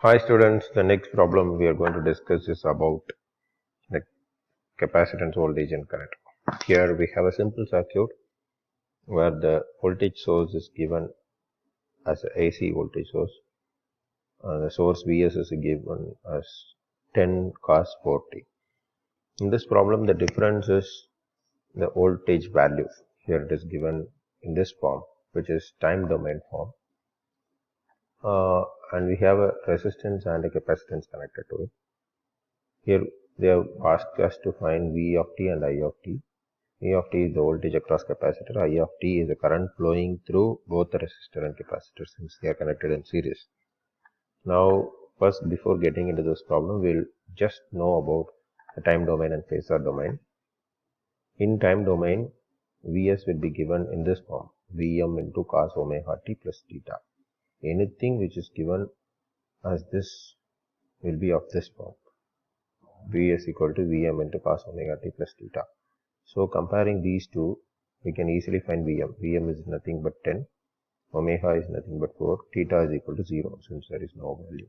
Hi students, the next problem we are going to discuss is about the capacitance, voltage and current. Here we have a simple circuit where the voltage source is given as a AC voltage source. The source Vs is given as 10 cos 40. In this problem the difference is the voltage value. Here it is given in this form, which is time domain form. And we have a resistance and a capacitance connected to it. Here they have asked us to find V of t and I of t. V of t is the voltage across capacitor. I of t is the current flowing through both the resistor and capacitor since they are connected in series. Now, first, before getting into this problem, we'll just know about the time domain and phasor domain. In time domain, Vs will be given in this form, Vm into cos omega t plus theta. Anything which is given as this will be of this form. Vs equal to Vm into cos omega t plus theta. So comparing these two, we can easily find Vm. Vm is nothing but 10, omega is nothing but 4, theta is equal to 0 since there is no value.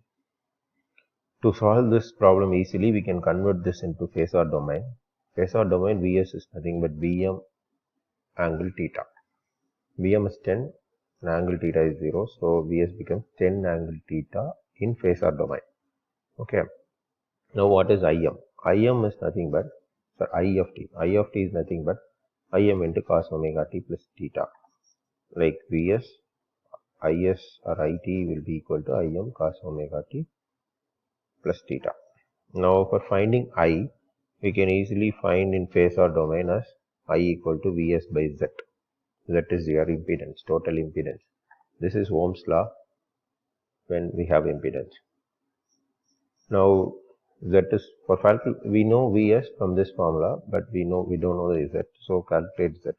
To solve this problem easily, we can convert this into phasor domain. Phasor domain Vs is nothing but Vm angle theta. Vm is 10 and angle theta is 0, so Vs becomes 10 angle theta in phasor domain. Okay. Now what is Im? Im is nothing but I of t. I of t is nothing but Im into cos omega t plus theta. Like Vs, Is or It will be equal to Im cos omega t plus theta. Now for finding I, we can easily find in phasor domain as I equal to Vs by Z. Z is your impedance, total impedance. This is Ohm's law when we have impedance. Now Z is for we know Vs from this formula, but we don't know the Z, so calculate Z.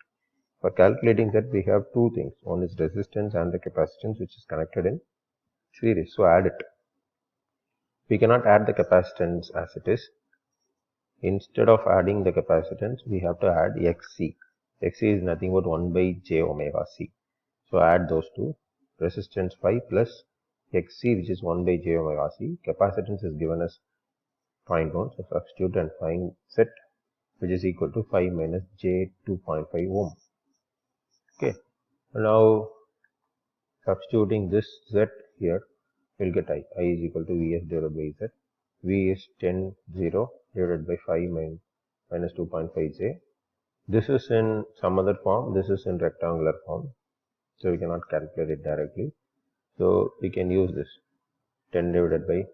For calculating Z, we have two things. One is resistance and the capacitance, which is connected in series. So add it. We cannot add the capacitance as it is. Instead of adding the capacitance, we have to add Xc. Xc is nothing but 1 by j omega c. So add those two. Resistance 5 plus Xc, which is 1 by j omega c. Capacitance is given as 0.1. So substitute and find Z, which is equal to 5 minus j 2.5 ohm. Okay. Now substituting this Z here, we'll get I. I is equal to Vs divided by Z. V is 10, 0 divided by 5 minus 2.5 J. This is in some other form. This is in rectangular form. So we cannot calculate it directly. So we can use this 10 divided by,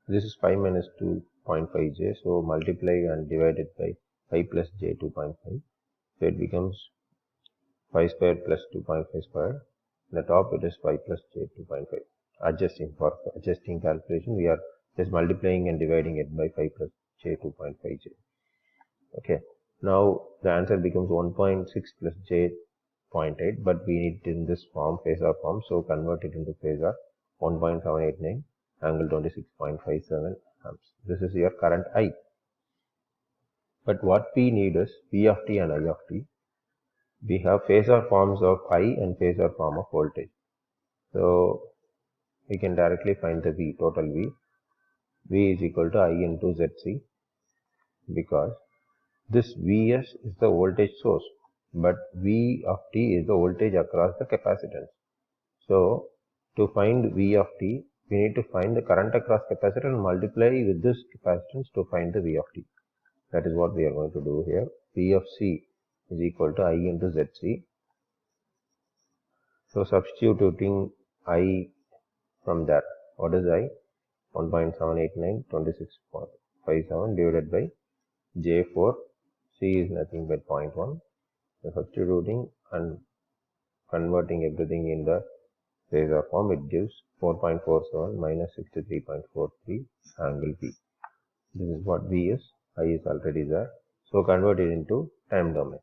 this is 5 minus 2.5 J. So multiply and divide it by 5 plus J 2.5. So it becomes 5 square plus 2.5 square. The top it is 5 plus J 2.5. Adjusting for adjusting calculation, we are just multiplying and dividing it by 5 plus J 2.5 J. Okay. Now the answer becomes 1.6 plus J 0.8, but we need it in this form, phasor form. So convert it into phasor. 1.789 angle 26.57 amps. This is your current I. But what we need is V of t and I of t. We have phasor forms of I and phasor form of voltage. So we can directly find the V, total V. V is equal to I into Zc, because this Vs is the voltage source, but V of t is the voltage across the capacitance. So to find V of t, we need to find the current across capacitor and multiply with this capacitance to find the V of t. That is what we are going to do here. V of c is equal to I into Zc. So substituting I from there, what is I? 1.789, 26.57 divided by J4. C is nothing but 0.1. So substituting and converting everything in the phasor form, it gives 4.47 minus 63.43 angle B. This is what V is. I is already there. So convert it into time domain.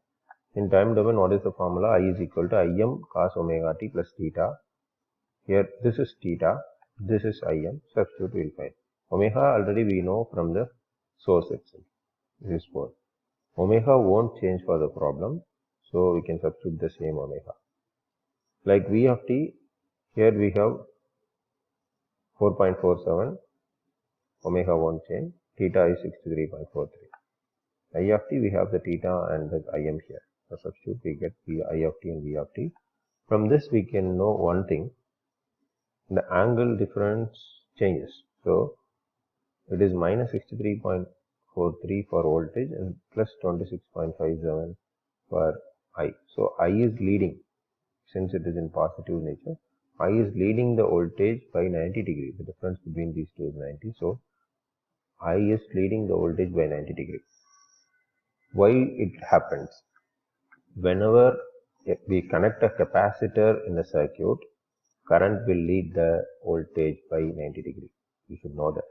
In time domain, what is the formula? I is equal to Im cos omega t plus theta. Here this is theta, this is Im. Substitute we will find. Omega already we know from the source itself. This is 4. Omega won't change for the problem, so we can substitute the same omega. Like V of t, here we have 4.47, omega won't change, theta is 63.43. I of t, we have the theta and the Im here. So substitute, we get I of t and V of t. From this we can know one thing, the angle difference changes. So it is minus 63.43 for voltage and plus 26.57 for I. So I is leading, since it is in positive nature. I is leading the voltage by 90 degrees. The difference between these two is 90. So I is leading the voltage by 90 degrees. Why it happens? Whenever we connect a capacitor in the circuit, current will lead the voltage by 90 degrees. You should know that.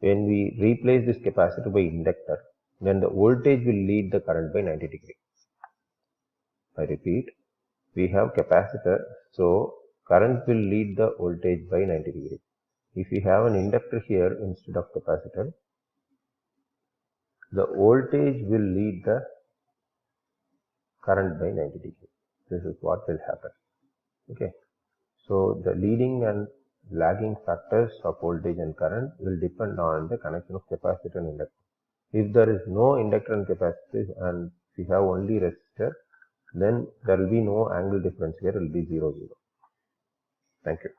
When we replace this capacitor by inductor, then the voltage will lead the current by 90 degrees. I repeat, we have capacitor, so current will lead the voltage by 90 degrees. If we have an inductor here instead of capacitor, the voltage will lead the current by 90 degrees. This is what will happen. Okay. So the leading and lagging factors of voltage and current will depend on the connection of capacitor and inductor. If there is no inductor and capacitor and we have only resistor, then there will be no angle difference here, it will be 0, 0. Thank you.